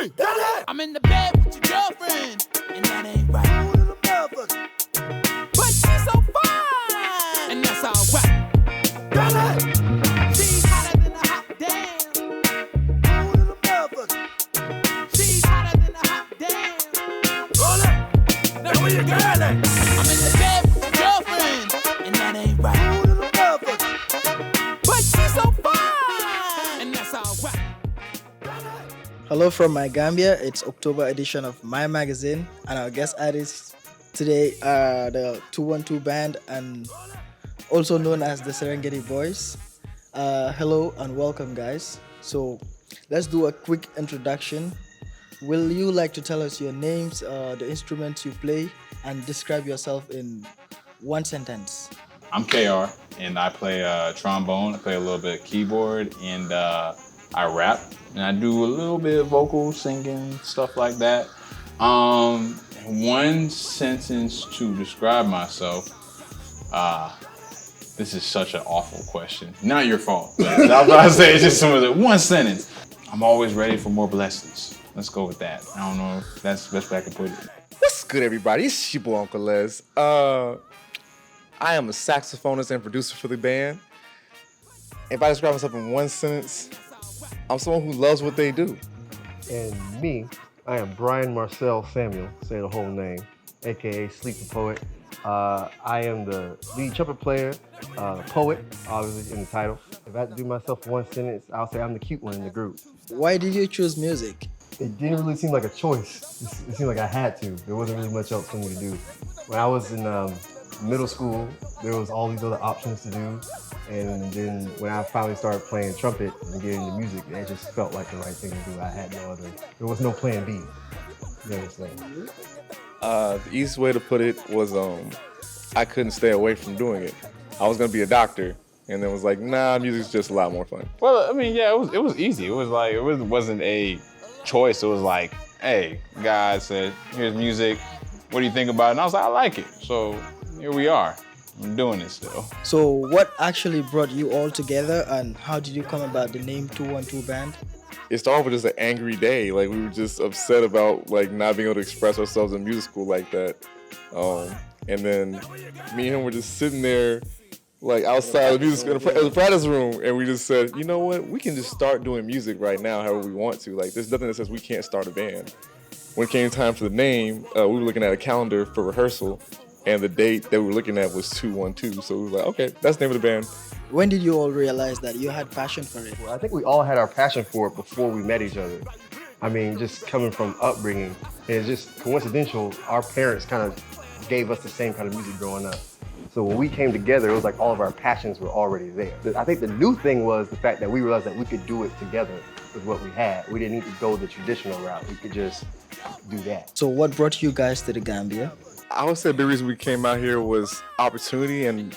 I'm in the bed with your girlfriend, and that ain't right. But she's so fine, and that's alright. She's hotter than a hot damn. She's hotter than a hot damn. Now where you girl at? I'm in the bed with your girlfriend, and that ain't right. But she's so fine, and that's alright. Hello from my Gambia. It's October edition of my magazine, and our guest artists today are the 212 band, and also known as the Serengeti Boys. Hello and welcome, guys. So let's do a quick introduction. Will you like to tell us your names, the instruments you play, and describe yourself in one sentence? I'm KR, and I play trombone. I play a little bit of keyboard, and I rap, and I do a little bit of vocal, singing, stuff like that. One sentence to describe myself. This is such an awful question. Not your fault. But I was about to say it's just some of the one sentence. I'm always ready for more blessings. Let's go with that. I don't know if that's the best way I can put it. What's good, everybody? It's your boy, Uncle Les. I am a saxophonist and producer for the band. If I describe myself in one sentence, I'm someone who loves what they do. And me, I am Brian Marcel Samuel, say the whole name, aka Sleepy Poet. I am the lead trumpet player, poet, obviously in the title. If I had to do myself in one sentence, I'll say I'm the cute one in the group. Why did you choose music? It didn't really seem like a choice. It seemed like I had to. There wasn't really much else for me to do. When I was in middle school, there was all these other options to do. And then when I finally started playing trumpet and getting into music, it just felt like the right thing to do. I had no other, there was no plan B. You understand? The easiest way to put it was I couldn't stay away from doing it. I was gonna be a doctor, and then was like, nah, music's just a lot more fun. Well, I mean, yeah, it was easy. It was like, it wasn't a choice. It was like, hey, God said, here's music. What do you think about it? And I was like, I like it. So here we are. I'm doing it still. So what actually brought you all together, and how did you come about the name 212 band? It started with just an angry day. Like, we were just upset about like not being able to express ourselves in music school like that. And then me and him were just sitting there like outside the music school, in the practice room, and we just said, you know what, we can just start doing music right now however we want to. Like, there's nothing that says we can't start a band. When it came time for the name, we were looking at a calendar for rehearsal, and the date that we were looking at was 212. So we were like, okay, that's the name of the band. When did you all realize that you had passion for it? Well, I think we all had our passion for it before we met each other. I mean, just coming from upbringing, and it's just coincidental, our parents kind of gave us the same kind of music growing up. So when we came together, it was like all of our passions were already there. I think the new thing was the fact that we realized that we could do it together with what we had. We didn't need to go the traditional route. We could just do that. So what brought you guys to the Gambia? I would say the big reason we came out here was opportunity and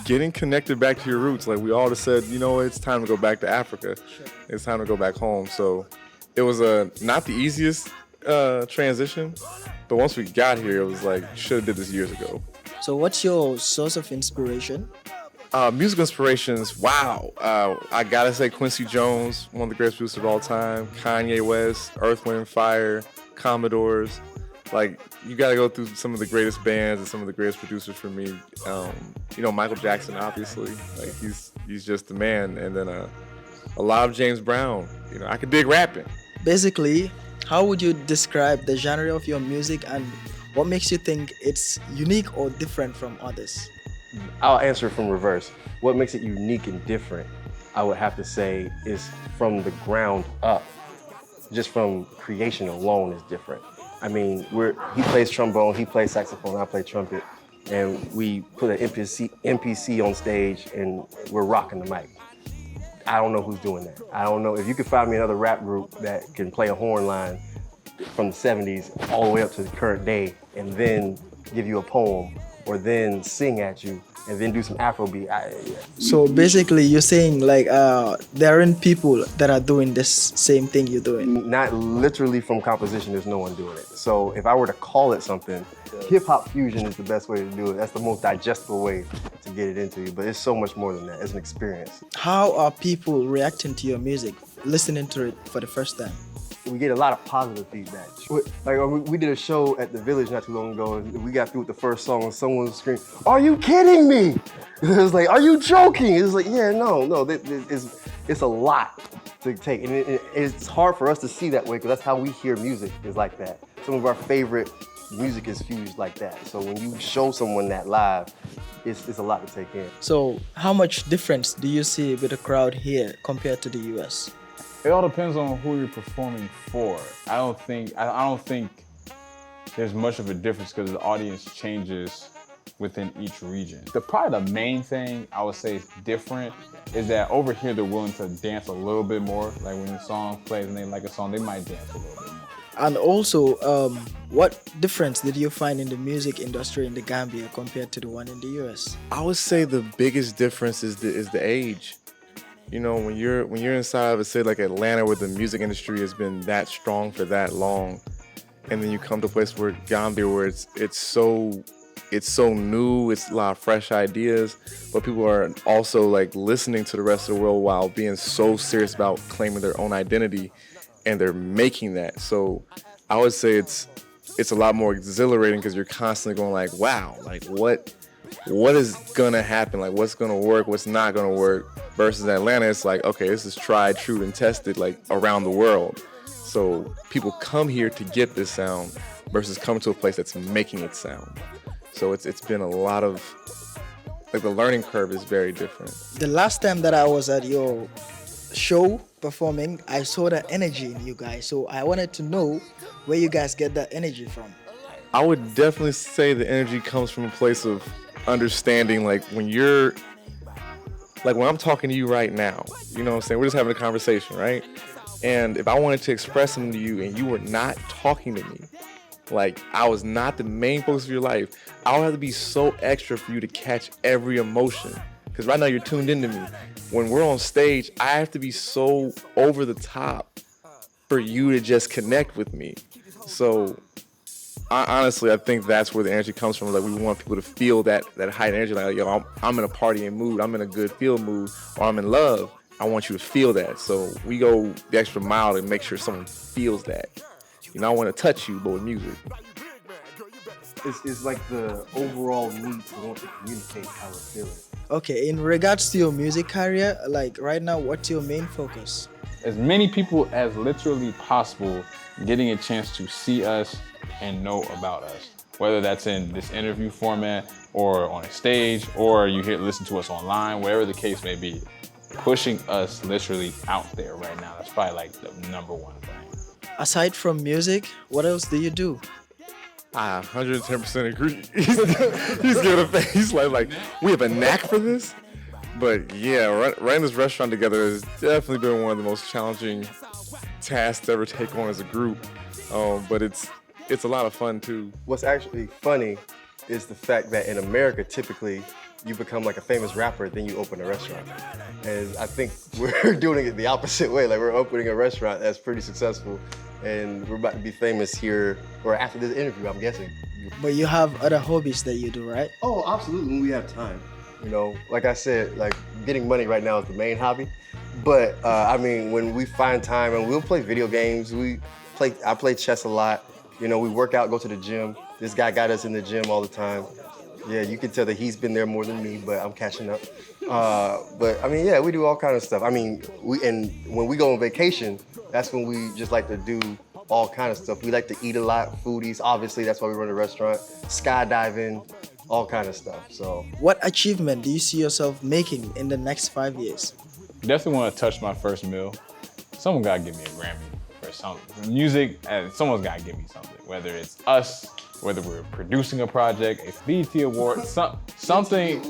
getting connected back to your roots. Like, we all just said, you know, it's time to go back to Africa. It's time to go back home. So it was not the easiest transition, but once we got here, it was like, should have did this years ago. So what's your source of inspiration? Musical inspirations, wow. I gotta say Quincy Jones, one of the greatest producers of all time, Kanye West, Earth, Wind, Fire, Commodores. Like, you gotta go through some of the greatest bands and some of the greatest producers for me. You know, Michael Jackson, obviously. Like, he's just the man. And then a lot of James Brown. You know, I could dig rapping. Basically, how would you describe the genre of your music, and what makes you think it's unique or different from others? I'll answer from reverse. What makes it unique and different, I would have to say, is from the ground up. Just from creation alone is different. I mean, he plays trombone, he plays saxophone, I play trumpet, and we put an MPC on stage and we're rocking the mic. I don't know who's doing that. I don't know. If you could find me another rap group that can play a horn line from the 70s all the way up to the current day and then give you a poem or then sing at you and then do some Afrobeat. So basically you're saying like there aren't people that are doing this same thing you're doing? Not literally from composition, there's no one doing it. So if I were to call it something, hip hop fusion is the best way to do it. That's the most digestible way to get it into you, but it's so much more than that. It's an experience. How are people reacting to your music, listening to it for the first time? we get a lot of positive feedback. Like we did a show at the Village not too long ago, and we got through with the first song, and someone screamed, "Are you kidding me?" It was like, "Are you joking?" It was like, "Yeah, no, it's a lot to take," and it's hard for us to see that way because that's how we hear music, is like that. Some of our favorite music is fused like that. So when you show someone that live, it's a lot to take in. So how much difference do you see with the crowd here compared to the US? It all depends on who you're performing for. I don't think there's much of a difference because the audience changes within each region. Probably the main thing I would say is different is that over here they're willing to dance a little bit more. Like when the song plays and they like a song, they might dance a little bit more. And also, what difference did you find in the music industry in the Gambia compared to the one in the US? I would say the biggest difference is the age. You know, when you're inside of a city like Atlanta, where the music industry has been that strong for that long, and then you come to a place where Gambia, where it's so new, it's a lot of fresh ideas, but people are also like listening to the rest of the world while being so serious about claiming their own identity, and they're making that. So I would say it's a lot more exhilarating because you're constantly going like, wow, like what is gonna happen? Like what's gonna work, what's not gonna work? Versus Atlanta, it's like, okay, this is tried, true, and tested like around the world. So people come here to get this sound versus come to a place that's making it sound. So it's been a lot of, like the learning curve is very different. The last time that I was at your show performing, I saw the energy in you guys. So I wanted to know where you guys get that energy from. I would definitely say the energy comes from a place of understanding, like when I'm talking to you right now, you know what I'm saying? We're just having a conversation, right? And if I wanted to express something to you and you were not talking to me, like I was not the main focus of your life, I would have to be so extra for you to catch every emotion. Because right now you're tuned into me. When we're on stage, I have to be so over the top for you to just connect with me. So honestly, I think that's where the energy comes from. Like we want people to feel that high energy. Like, yo, I'm in a partying mood. I'm in a good feel mood, or I'm in love. I want you to feel that. So we go the extra mile to make sure someone feels that. You know, I want to touch you, but with music. It's like the overall need to want to communicate how we're feeling. Okay, in regards to your music career, like right now, what's your main focus? As many people as literally possible getting a chance to see us and know about us, whether that's in this interview format or on a stage, or you listen to us online, wherever the case may be. Pushing us literally out there right now, that's probably like the number one thing. Aside from music, what else do you do? I 110% agree. He's giving a face like we have a knack for this. But yeah, running this restaurant together has definitely been one of the most challenging tasks to ever take on as a group. But it's a lot of fun too. What's actually funny is the fact that in America, typically, you become like a famous rapper, then you open a restaurant. And I think we're doing it the opposite way. Like we're opening a restaurant that's pretty successful, and we're about to be famous here, or after this interview, I'm guessing. But you have other hobbies that you do, right? Oh, absolutely, when we have time. You know, like I said, like getting money right now is the main hobby. But I mean, when we find time, and we'll play video games, I play chess a lot. You know, we work out, go to the gym. This guy got us in the gym all the time. Yeah, you can tell that he's been there more than me, but I'm catching up. But I mean, yeah, we do all kinds of stuff. I mean, when we go on vacation, that's when we just like to do all kinds of stuff. We like to eat a lot, foodies, obviously, that's why we run a restaurant, skydiving, all kinds of stuff, so. What achievement do you see yourself making in the next 5 years? Definitely want to touch my first meal. Someone gotta give me a Grammy for something. Music, someone's gotta give me something, whether it's us, whether we're producing a project, a BET award, something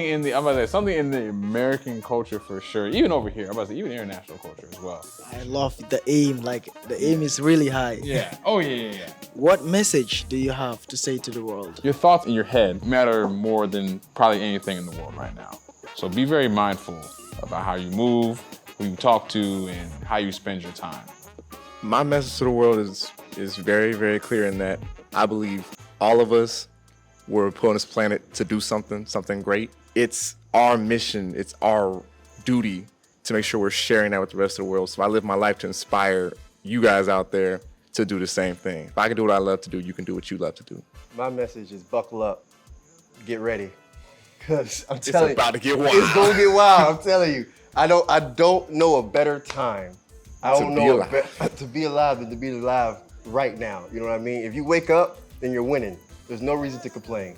in the American culture for sure. Even over here, I'm about to say, even international culture as well. I love the aim, like the aim is really high. Yeah, oh yeah. What message do you have to say to the world? Your thoughts in your head matter more than probably anything in the world right now. So be very mindful about how you move, who you talk to, and how you spend your time. My message to the world is very, very clear in that I believe all of us were put on this planet to do something great. It's our mission, it's our duty to make sure we're sharing that with the rest of the world. So I live my life to inspire you guys out there to do the same thing. If I can do what I love to do, you can do what you love to do. My message is buckle up, get ready, cause I'm telling you, It's about to get wild. it's gonna get wild. I'm telling you, I don't know a better time. I To don't be know alive. to be alive than to be alive right now. You know what I mean? If you wake up, then you're winning. There's no reason to complain.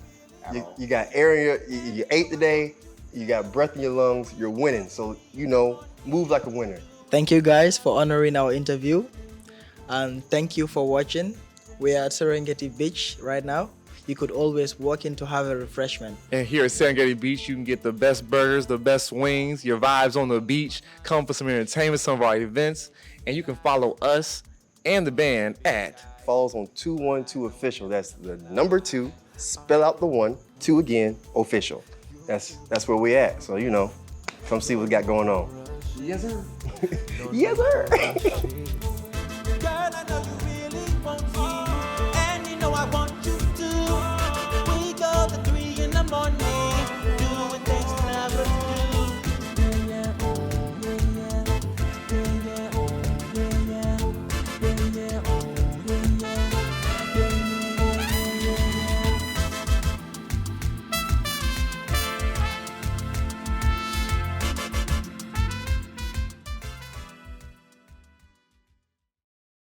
You got air in you ate today, you got breath in your lungs, you're winning. So, move like a winner. Thank you guys for honoring our interview. And thank you for watching. We are at Serengeti Beach right now. You could always walk in to have a refreshment. And here at Serengeti Beach, you can get the best burgers, the best wings, your vibes on the beach. Come for some entertainment, some of our events. And you can follow us and the band at Follows on 212 official. That's the number 2, spell out the 1, 2 again, official. That's where we at. So, come see what we got going on. Yes, sir. Yes, sir. Girl, I know you really want me, and you know I want you to. We go to 3 in the morning.